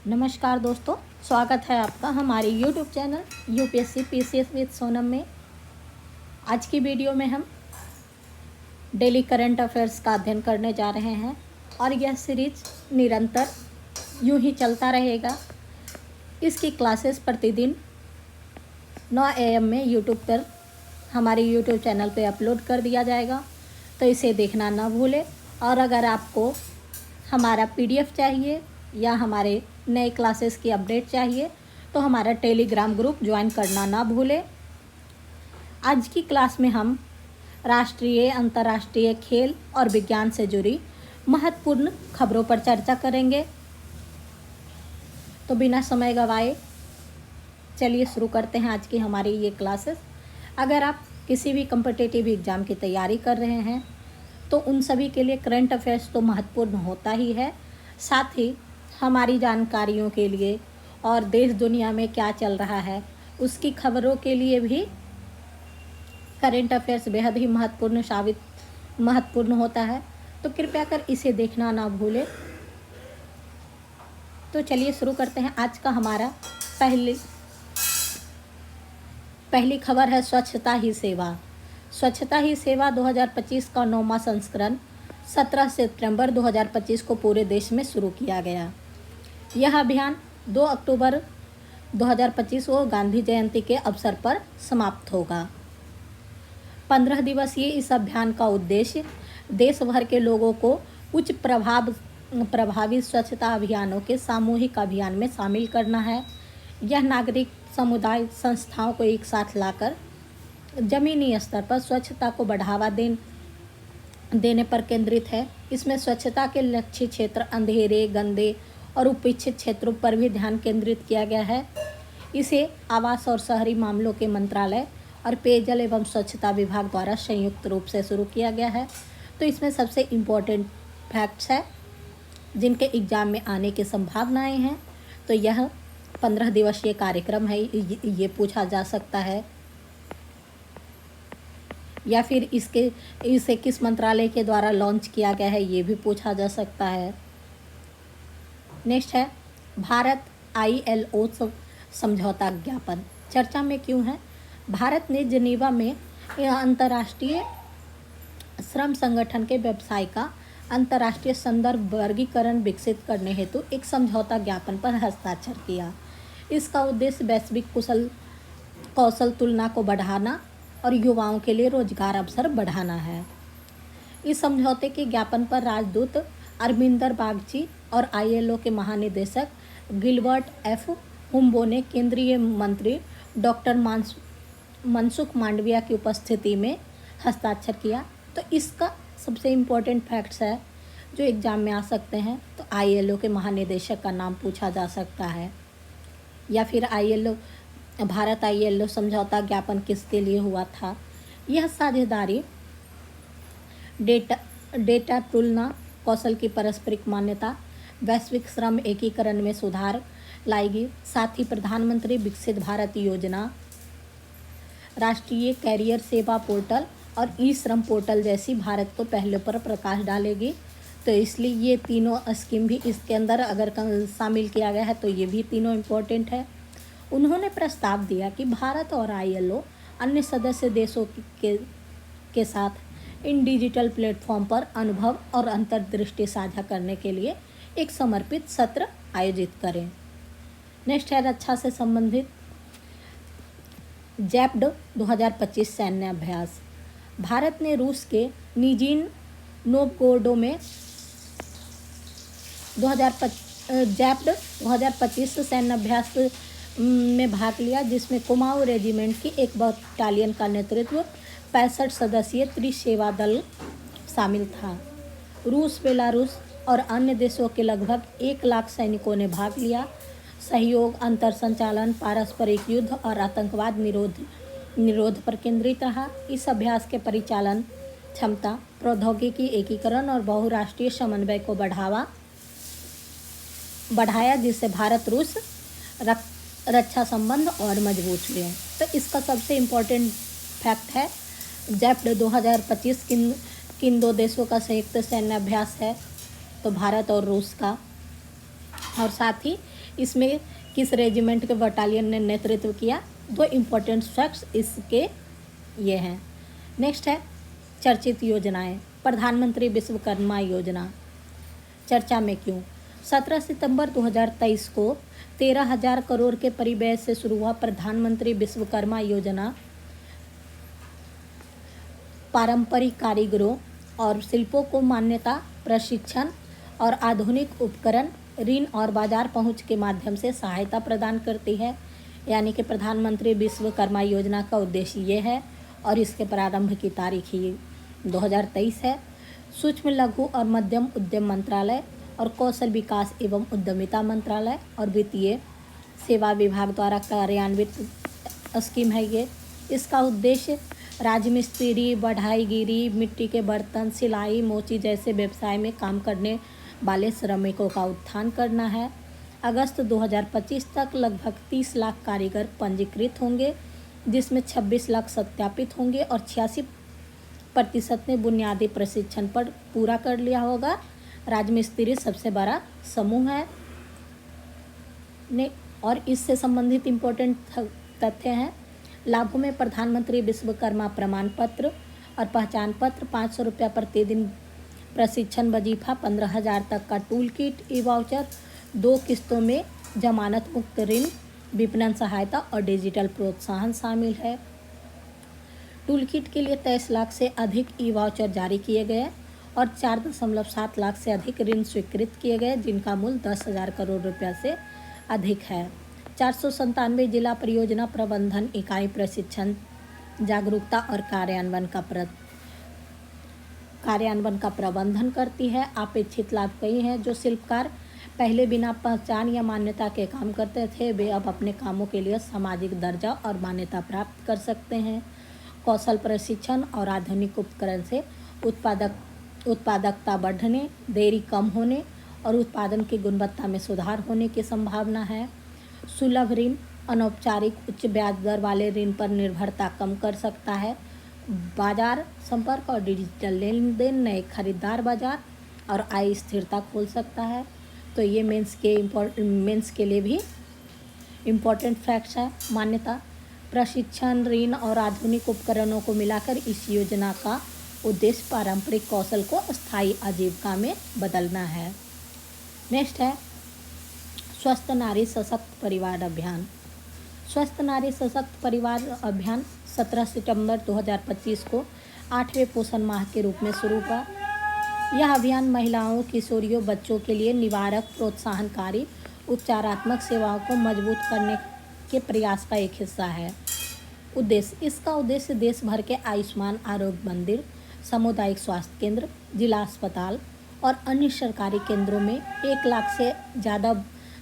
नमस्कार दोस्तों, स्वागत है आपका हमारे YouTube channel UPSC PCS with Sonam में। आज की वीडियो में हम डेली करंट अफेयर्स का अध्ययन करने जा रहे हैं और यह सीरीज निरंतर यूं ही चलता रहेगा। इसकी क्लासेस प्रतिदिन 9 AM में यूट्यूब पर हमारे यूट्यूब चैनल पर अपलोड कर दिया जाएगा, तो इसे देखना ना भूलें। और अगर आपको हमारा PDF चाहिए या हमारे नए क्लासेस की अपडेट चाहिए तो हमारा टेलीग्राम ग्रुप ज्वाइन करना ना भूलें। आज की क्लास में हम राष्ट्रीय, अंतर्राष्ट्रीय, खेल और विज्ञान से जुड़ी महत्वपूर्ण खबरों पर चर्चा करेंगे। तो बिना समय गवाए चलिए शुरू करते हैं आज की हमारी ये क्लासेस। अगर आप किसी भी कम्पिटिटिव एग्ज़ाम की तैयारी कर रहे हैं तो उन सभी के लिए करंट अफेयर्स तो महत्वपूर्ण होता ही है, साथ ही हमारी जानकारियों के लिए और देश दुनिया में क्या चल रहा है उसकी खबरों के लिए भी करंट अफेयर्स बेहद ही महत्वपूर्ण होता है। तो कृपया कर इसे देखना ना भूलें। तो चलिए शुरू करते हैं। आज का हमारा पहली खबर है स्वच्छता ही सेवा। स्वच्छता ही सेवा 2025 का 9वां संस्करण 17 सितंबर 2025 को पूरे देश में शुरू किया गया। यह अभियान 2 अक्टूबर 2025 को गांधी जयंती के अवसर पर समाप्त होगा। 15 दिवसीय इस अभियान का उद्देश्य देश भर के लोगों को उच्च प्रभावी स्वच्छता अभियानों के सामूहिक अभियान में शामिल करना है। यह नागरिक समुदाय संस्थाओं को एक साथ लाकर जमीनी स्तर पर स्वच्छता को बढ़ावा देने पर केंद्रित है। इसमें स्वच्छता के लक्ष्य क्षेत्र अंधेरे, गंदे और उपेक्षित क्षेत्रों पर भी ध्यान केंद्रित किया गया है। इसे आवास और शहरी मामलों के मंत्रालय और पेयजल एवं स्वच्छता विभाग द्वारा संयुक्त रूप से शुरू किया गया है। तो इसमें सबसे इम्पोर्टेंट फैक्ट्स है जिनके एग्ज़ाम में आने की संभावनाएं हैं। तो यह 15 दिवसीय कार्यक्रम है, ये पूछा जा सकता है, या फिर इसे किस मंत्रालय के द्वारा लॉन्च किया गया है ये भी पूछा जा सकता है। नेक्स्ट है भारत ILO समझौता ज्ञापन चर्चा में क्यों है। भारत ने जिनेवा में अंतर्राष्ट्रीय श्रम संगठन के व्यवसाय का अंतर्राष्ट्रीय संदर्भ वर्गीकरण विकसित करने हेतु एक समझौता ज्ञापन पर हस्ताक्षर किया। इसका उद्देश्य वैश्विक कौशल तुलना को बढ़ाना और युवाओं के लिए रोजगार अवसर बढ़ाना है। इस समझौते के ज्ञापन पर राजदूत अरविंदर बागची और ILO के महानिदेशक गिलबर्ट F. हुम्बो ने केंद्रीय मंत्री डॉक्टर मनसुख मांडविया की उपस्थिति में हस्ताक्षर किया। तो इसका सबसे इम्पोर्टेंट फैक्ट्स है जो एग्ज़ाम में आ सकते हैं। तो ILO के महानिदेशक का नाम पूछा जा सकता है, या फिर भारत ILO समझौता ज्ञापन किसके लिए हुआ था। यह साझेदारी डेटा तुलना, कौशल की पारस्परिक मान्यता, वैश्विक श्रम एकीकरण में सुधार लाएगी। साथ ही प्रधानमंत्री विकसित भारत योजना, राष्ट्रीय कैरियर सेवा पोर्टल और श्रम पोर्टल जैसी भारत को पहले पर प्रकाश डालेगी। तो इसलिए ये तीनों स्कीम भी इसके अंदर अगर शामिल किया गया है तो ये भी तीनों इम्पोर्टेंट है। उन्होंने प्रस्ताव दिया कि भारत और ILO अन्य सदस्य देशों के साथ इन डिजिटल प्लेटफॉर्म पर अनुभव और अंतर्दृष्टि साझा करने के लिए एक समर्पित सत्र आयोजित करें। नेक्स्ट है रक्षा से संबंधित जैप्ड 2025 सैन्य अभ्यास। भारत ने रूस के निजिन नोवगोरोड में जैप्ड 2025 सैन्य अभ्यास में भाग लिया, जिसमें कुमाऊं रेजिमेंट की एक बटालियन का नेतृत्व 65 सदस्यीय त्रिसेवा दल शामिल था। रूस, बेलारूस और अन्य देशों के लगभग 1 लाख सैनिकों ने भाग लिया। सहयोग, अंतर संचालन, पारस्परिक युद्ध और आतंकवाद निरोध पर केंद्रित रहा। इस अभ्यास के परिचालन क्षमता, प्रौद्योगिकी एकीकरण और बहुराष्ट्रीय समन्वय को बढ़ाया, जिससे भारत रूस रक्षा संबंध और मजबूत हुए। तो इसका सबसे इम्पोर्टेंट फैक्ट है जैप्ड 2025 किन दो देशों का संयुक्त सैन्य अभ्यास है। तो भारत और रूस का। और साथ ही इसमें किस रेजिमेंट के बटालियन ने नेतृत्व किया? 2 इम्पोर्टेंट फैक्ट्स इसके ये हैं। नेक्स्ट है चर्चित योजनाएं। प्रधानमंत्री विश्वकर्मा योजना चर्चा में क्यों? 17 सितंबर 2023 को 13,000 करोड़ के परिव्यय से शुरू हुआ प्रधानमंत्री विश्वकर्मा योजना पारंपरिक कारीगरों और शिल्पों को मान्यता, प्रशिक्षण और आधुनिक उपकरण, ऋण और बाजार पहुंच के माध्यम से सहायता प्रदान करती है। यानी कि प्रधानमंत्री विश्वकर्मा योजना का उद्देश्य ये है और इसके प्रारंभ की तारीख ही 2023 है। सूक्ष्म लघु और मध्यम उद्यम मंत्रालय और कौशल विकास एवं उद्यमिता मंत्रालय और वित्तीय सेवा विभाग द्वारा कार्यान्वित स्कीम है ये। इसका उद्देश्य राजमिस्त्री, बढ़ाईगिरी, मिट्टी के बर्तन, सिलाई, मोची जैसे व्यवसाय में काम करने वाले श्रमिकों का उत्थान करना है। अगस्त 2025 तक लगभग 30 लाख कारीगर पंजीकृत होंगे, जिसमें 26 लाख सत्यापित होंगे और 86% ने बुनियादी प्रशिक्षण पर पूरा कर लिया होगा। राजमिस्त्री सबसे बड़ा समूह है ने और इससे संबंधित इम्पोर्टेंट तथ्य हैं। लाभों में प्रधानमंत्री विश्वकर्मा प्रमाण पत्र और पहचान पत्र, 500 रुपया प्रतिदिन प्रशिक्षण वजीफा, 15,000 तक का टूल किट, ई वाउचर, 2 किस्तों में जमानत मुक्त ऋण, विपणन सहायता और डिजिटल प्रोत्साहन शामिल है। टूल किट के लिए 23 लाख से अधिक ई वाउचर जारी किए गए और 4.7 लाख से अधिक ऋण स्वीकृत किए गए, जिनका मूल्य 10,000 करोड़ रुपया से अधिक है। 497 जिला परियोजना प्रबंधन इकाई प्रशिक्षण, जागरूकता और कार्यान्वयन का प्रबंधन करती है। अपेक्षित लाभ कई हैं। जो शिल्पकार पहले बिना पहचान या मान्यता के काम करते थे, वे अब अपने कामों के लिए सामाजिक दर्जा और मान्यता प्राप्त कर सकते हैं। कौशल प्रशिक्षण और आधुनिक उपकरण से उत्पादकता बढ़ने, देरी कम होने और उत्पादन की गुणवत्ता में सुधार होने की संभावना है। सुलभ ऋण अनौपचारिक उच्च ब्याज दर वाले ऋण पर निर्भरता कम कर सकता है। बाजार संपर्क और डिजिटल लेन देन नए खरीदार बाजार और आय स्थिरता खोल सकता है। तो ये मेंस के लिए भी इम्पोर्टेंट फैक्ट्स है। मान्यता, प्रशिक्षण, ऋण और आधुनिक उपकरणों को मिलाकर इस योजना का उद्देश्य पारंपरिक कौशल को स्थायी आजीविका में बदलना है। नेक्स्ट है स्वस्थ नारी सशक्त परिवार अभियान। स्वस्थ नारी सशक्त परिवार अभियान 17 सितंबर 2025 को 8वें पोषण माह के रूप में शुरू हुआ। यह अभियान महिलाओं, किशोरियों, बच्चों के लिए निवारक, प्रोत्साहनकारी, उपचारात्मक सेवाओं को मजबूत करने के प्रयास का एक हिस्सा है। इसका उद्देश्य देश भर के आयुष्मान आरोग्य मंदिर, सामुदायिक स्वास्थ्य केंद्र, जिला अस्पताल और अन्य सरकारी केंद्रों में 1 लाख से ज़्यादा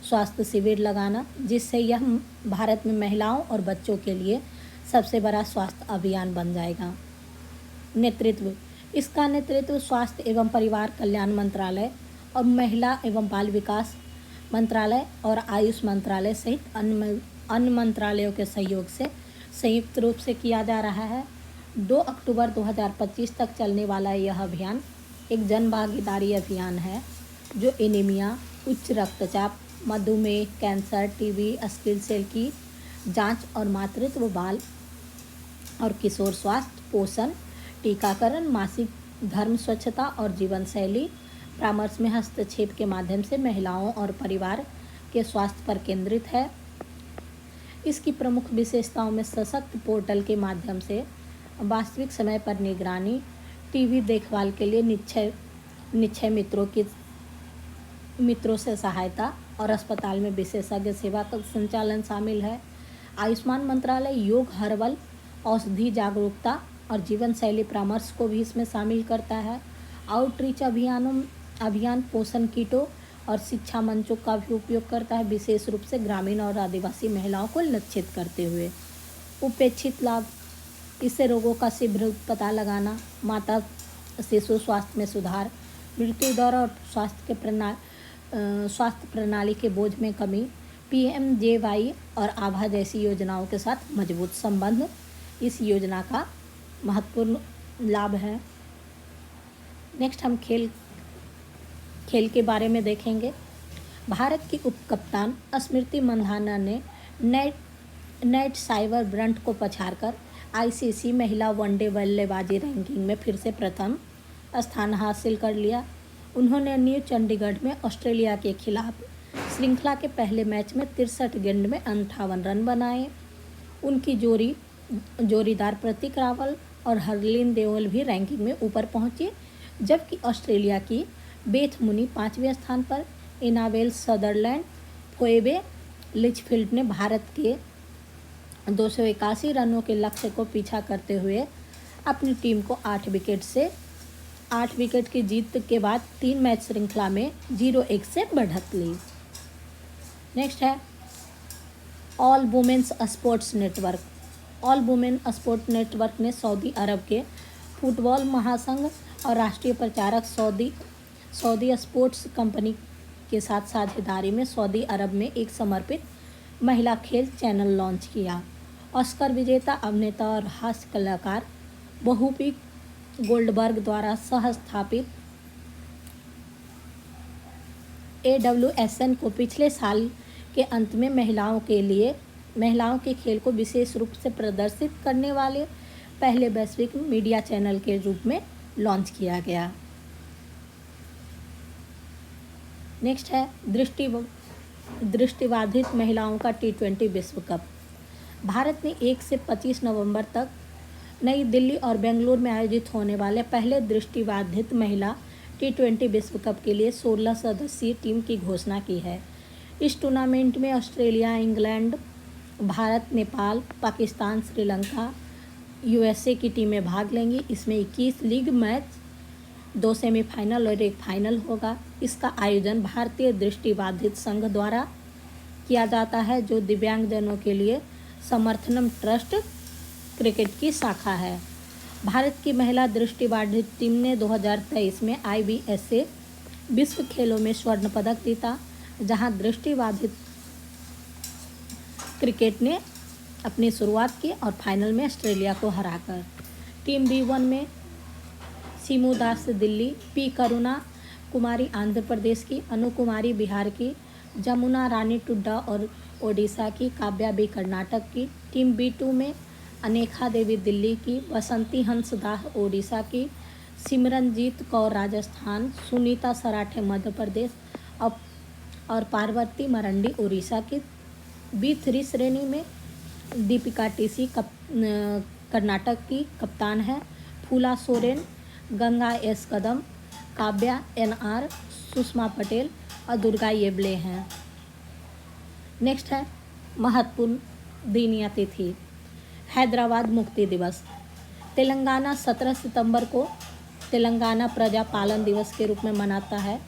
स्वास्थ्य शिविर लगाना, जिससे यह भारत में महिलाओं और बच्चों के लिए सबसे बड़ा स्वास्थ्य अभियान बन जाएगा। इसका नेतृत्व स्वास्थ्य एवं परिवार कल्याण मंत्रालय और महिला एवं बाल विकास मंत्रालय और आयुष मंत्रालय सहित अन्य मंत्रालयों के सहयोग से संयुक्त रूप से किया जा रहा है। 2 अक्टूबर 2025 तक चलने वाला यह अभियान एक जन भागीदारी अभियान है जो एनीमिया, उच्च रक्तचाप, मधुमेह, कैंसर, टीबी, स्किल सेल की जांच और मातृत्व, बाल और किशोर स्वास्थ्य, पोषण, टीकाकरण, मासिक धर्म, स्वच्छता और जीवन शैली परामर्श में हस्तक्षेप के माध्यम से महिलाओं और परिवार के स्वास्थ्य पर केंद्रित है। इसकी प्रमुख विशेषताओं में सशक्त पोर्टल के माध्यम से वास्तविक समय पर निगरानी, टीबी देखभाल के लिए निक्षय मित्रों से सहायता और अस्पताल में विशेषज्ञ सेवा का संचालन शामिल है। आयुष्मान मंत्रालय योग, हर्बल औषधि जागरूकता और जीवन शैली परामर्श को भी इसमें शामिल करता है। आउटरीच अभियान पोषण किटों और शिक्षा मंचों का भी उपयोग करता है, विशेष रूप से ग्रामीण और आदिवासी महिलाओं को लक्षित करते हुए। उपेक्षित लाभ, इससे रोगों का शीघ्र पता लगाना, माता शिशु स्वास्थ्य में सुधार, मृत्यु दर और स्वास्थ्य प्रणाली के बोझ में कमी, PMJY और आभा जैसी योजनाओं के साथ मजबूत संबंध इस योजना का महत्वपूर्ण लाभ है। नेक्स्ट हम खेल के बारे में देखेंगे। भारत की उप कप्तान स्मृति मंधाना ने नेट साइबर ब्रंट को पछाड़कर आईसीसी महिला वनडे बल्लेबाजी रैंकिंग में फिर से प्रथम स्थान हासिल कर लिया। उन्होंने न्यू चंडीगढ़ में ऑस्ट्रेलिया के खिलाफ श्रृंखला के पहले मैच में 63 गेंद में 58 रन बनाए। उनकी जोड़ीदार प्रतीक रावल और हरलीन देओल भी रैंकिंग में ऊपर पहुंचे, जबकि ऑस्ट्रेलिया की बेथ मुनी 5वें स्थान पर। इनाबेल सदरलैंड फोएबे लिचफील्ड ने भारत के 281 रनों के लक्ष्य को पीछा करते हुए अपनी टीम को 8 विकेट की जीत के बाद 3 मैच श्रृंखला में 0-1 से बढ़त ली। नेक्स्ट है all women's sports network. All women sport network ने सऊदी अरब के फुटबॉल महासंघ और राष्ट्रीय प्रचारक सऊदी स्पोर्ट्स कंपनी के साथ साझेदारी में सऊदी अरब में एक समर्पित महिला खेल चैनल लॉन्च किया। ऑस्कर विजेता अभिनेता और हास्य कलाकार वहूपी गोल्डबर्ग द्वारा सह-स्थापित AWSN को पिछले साल के अंत में महिलाओं के खेल को विशेष रूप से प्रदर्शित करने वाले पहले वैश्विक मीडिया चैनल के रूप में लॉन्च किया गया। नेक्स्ट है दृष्टिबाधित महिलाओं का T20 विश्व कप। भारत ने 1 से 25 नवंबर तक नई दिल्ली और बेंगलुरु में आयोजित होने वाले पहले दृष्टिबाधित महिला T20 विश्व कप के लिए 16 सदस्यीय टीम की घोषणा की है। इस टूर्नामेंट में Australia, England, Bharat, Nepal, Pakistan, Sri Lanka, USA की टीमें भाग लेंगी। इसमें 21 लीग मैच, 2 सेमीफाइनल और 1 फाइनल होगा। इसका आयोजन भारतीय दृष्टिबाधित संघ द्वारा किया जाता है, जो दिव्यांगजनों के लिए समर्थनम ट्रस्ट क्रिकेट की शाखा है। भारत की महिला दृष्टिबाधित टीम ने 2023 में IBSA विश्व खेलों में स्वर्ण पदक जीता, जहां दृष्टिबाधित क्रिकेट ने अपनी शुरुआत की और फाइनल में ऑस्ट्रेलिया को हराकर। टीम B1 में सीमू दास दिल्ली, P करुणा कुमारी आंध्र प्रदेश की, अनु कुमारी बिहार की, जमुना रानी टुड्डा और ओडिशा की, काव्या बी कर्नाटक की। टीम B2 में अनेखा देवी दिल्ली की, बसंती हंसदास ओडिशा की, सिमरनजीत कौर राजस्थान, सुनीता सराठे मध्य प्रदेश और पार्वती मरंडी उड़ीसा की। B3 श्रेणी में दीपिका TC कर्नाटक की कप्तान है, फूला सोरेन, गंगा S कदम, काव्या NR, सुषमा पटेल और दुर्गा येबले हैं। नेक्स्ट है महत्वपूर्ण दिन या तिथि। हैदराबाद मुक्ति दिवस। तेलंगाना 17 सितंबर को तेलंगाना प्रजा पालन दिवस के रूप में मनाता है,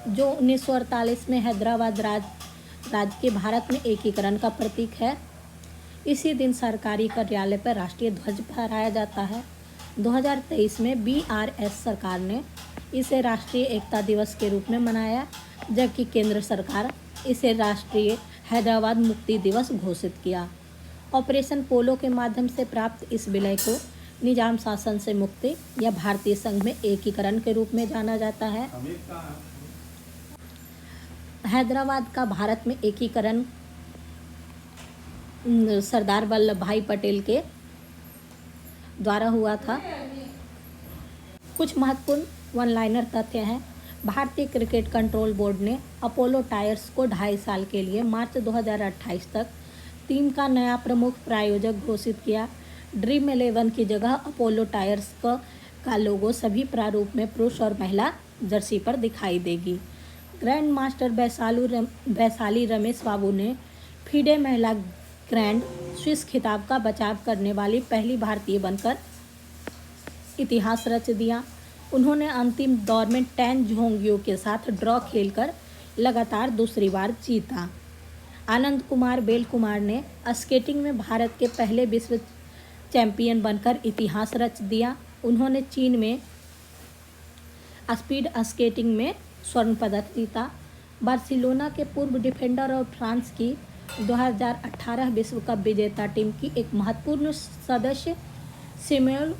जो 1948 में हैदराबाद राज्य के भारत में एकीकरण का प्रतीक है। इसी दिन सरकारी कार्यालय पर राष्ट्रीय ध्वज फहराया जाता है। 2023 में BRS सरकार ने इसे राष्ट्रीय एकता दिवस के रूप में मनाया, जबकि केंद्र सरकार इसे राष्ट्रीय हैदराबाद मुक्ति दिवस घोषित किया। ऑपरेशन पोलो के माध्यम से प्राप्त इस विलय को निजाम शासन से मुक्ति या भारतीय संघ में एकीकरण के रूप में जाना जाता है। हैदराबाद का भारत में एकीकरण सरदार वल्लभ भाई पटेल के द्वारा हुआ था। कुछ महत्वपूर्ण वन लाइनर तथ्य हैं। भारतीय क्रिकेट कंट्रोल बोर्ड ने अपोलो टायर्स को 2.5 साल के लिए मार्च 2028 तक टीम का नया प्रमुख प्रायोजक घोषित किया। ड्रीम 11 की जगह अपोलो टायर्स का लोगो सभी प्रारूप में पुरुष और महिला जर्सी पर दिखाई देगी। ग्रैंड मास्टर वैशाली रमेश बाबू ने फीडे महिला ग्रैंड स्विस खिताब का बचाव करने वाली पहली भारतीय बनकर इतिहास रच दिया। उन्होंने अंतिम दौर में टैन झोंगयू के साथ ड्रॉ खेलकर लगातार दूसरी बार जीता। आनंद कुमार बेल कुमार ने स्केटिंग में भारत के पहले विश्व चैंपियन बनकर इतिहास रच दिया। उन्होंने चीन में स्पीड स्केटिंग में स्वर्ण पदक जीता। बार्सिलोना के पूर्व डिफेंडर और फ्रांस की 2018 विश्व कप विजेता टीम की एक महत्वपूर्ण सदस्य सैमुअल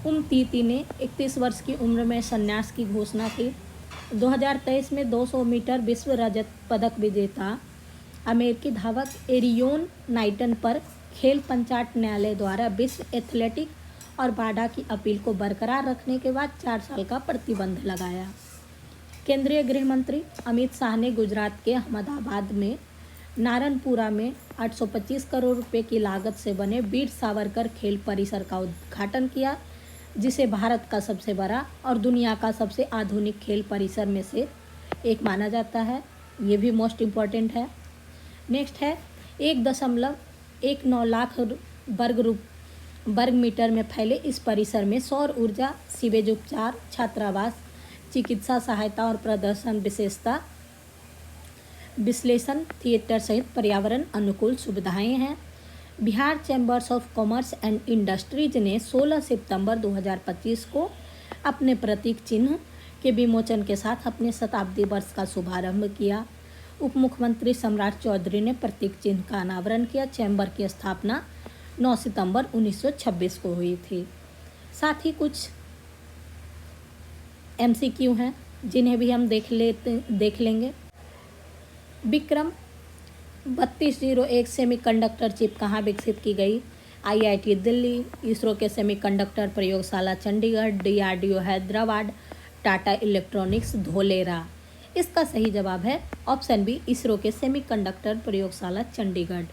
उमतीती ने 31 वर्ष की उम्र में संन्यास की घोषणा की। 2023 में 200 मीटर विश्व रजत पदक विजेता अमेरिकी धावक एरियोन नाइटन पर खेल पंचायत न्यायालय द्वारा विश्व एथलेटिक और बाडा की अपील को बरकरार रखने के बाद 4 साल का प्रतिबंध लगाया। केंद्रीय गृह मंत्री अमित शाह ने गुजरात के अहमदाबाद में नारनपुरा में 825 करोड़ रुपए की लागत से बने वीर सावरकर खेल परिसर का उद्घाटन किया, जिसे भारत का सबसे बड़ा और दुनिया का सबसे आधुनिक खेल परिसर में से एक माना जाता है। ये भी मोस्ट इम्पॉर्टेंट है। नेक्स्ट है 1.19 लाख वर्ग मीटर में फैले इस परिसर में सौर ऊर्जा, सीवेज उपचार, छात्रावास, चिकित्सा सहायता और प्रदर्शन विशेषता विश्लेषण थिएटर सहित पर्यावरण अनुकूल सुविधाएं हैं। Bihar chambers of commerce and industries ने 16 सितंबर 2025 को अपने प्रतीक चिन्ह के विमोचन के साथ अपने शताब्दी वर्ष का शुभारंभ किया। उप मुख्यमंत्री सम्राट चौधरी ने प्रतीक चिन्ह का अनावरण किया। चैम्बर की स्थापना 9 सितंबर 1926 को हुई थी। साथ ही कुछ MCQ हैं जिन्हें भी हम देख लेंगे। विक्रम 3201 सेमीकंडक्टर चिप कहाँ विकसित की गई? IIT दिल्ली, इसरो के सेमीकंडक्टर प्रयोगशाला चंडीगढ़, DRDO हैदराबाद, टाटा इलेक्ट्रॉनिक्स धोलेरा। इसका सही जवाब है ऑप्शन बी, इसरो के सेमीकंडक्टर प्रयोगशाला चंडीगढ़।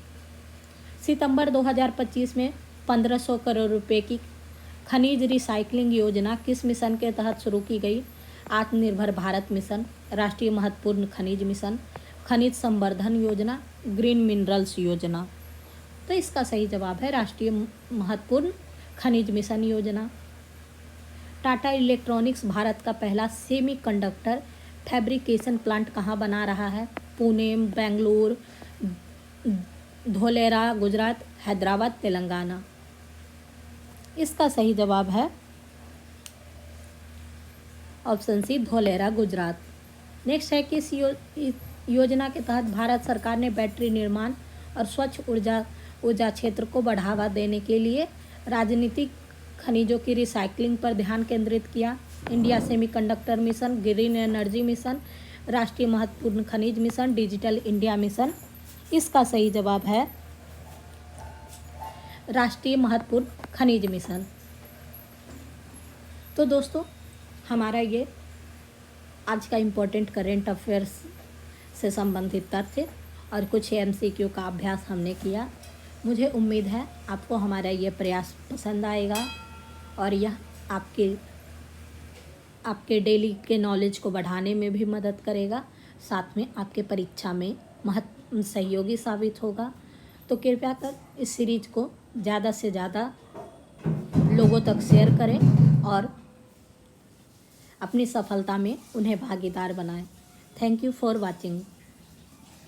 सितंबर 2025 में 1500 करोड़ रुपए की खनिज रिसाइकलिंग योजना किस मिशन के तहत शुरू की गई? आत्मनिर्भर भारत मिशन, राष्ट्रीय महत्वपूर्ण खनिज मिशन, खनिज संवर्धन योजना, ग्रीन मिनरल्स योजना। तो इसका सही जवाब है राष्ट्रीय महत्वपूर्ण खनिज मिशन योजना। टाटा इलेक्ट्रॉनिक्स भारत का पहला सेमीकंडक्टर फैब्रिकेशन प्लांट कहाँ बना रहा है? पुणे, बेंगलुरु, धोलेरा गुजरात, हैदराबाद तेलंगाना। इसका सही जवाब है option C, Dholera Gujarat. Next है कि इस योजना के तहत भारत सरकार ने बैटरी निर्माण और स्वच्छ ऊर्जा क्षेत्र को बढ़ावा देने के लिए राजनीतिक खनिजों की रिसाइकलिंग पर ध्यान केंद्रित किया। India semiconductor mission, green energy mission, राष्ट्रीय महत्वपूर्ण खनिज मिशन, डिजिटल इंडिया मिशन। इसका सही जवाब है राष्ट्रीय महत्वपूर्ण खनिज मिशन। तो दोस्तों, हमारा ये आज का इम्पोर्टेंट करेंट अफेयर्स से संबंधित तथ्य और कुछ MCQ का अभ्यास हमने किया। मुझे उम्मीद है आपको हमारा ये प्रयास पसंद आएगा और यह आपके डेली के नॉलेज को बढ़ाने में भी मदद करेगा, साथ में आपके परीक्षा में सहयोगी साबित होगा। तो कृपया कर इस सीरीज को ज़्यादा से ज़्यादा लोगों तक शेयर करें और अपनी सफलता में उन्हें भागीदार बनाएं। Thank you for watching.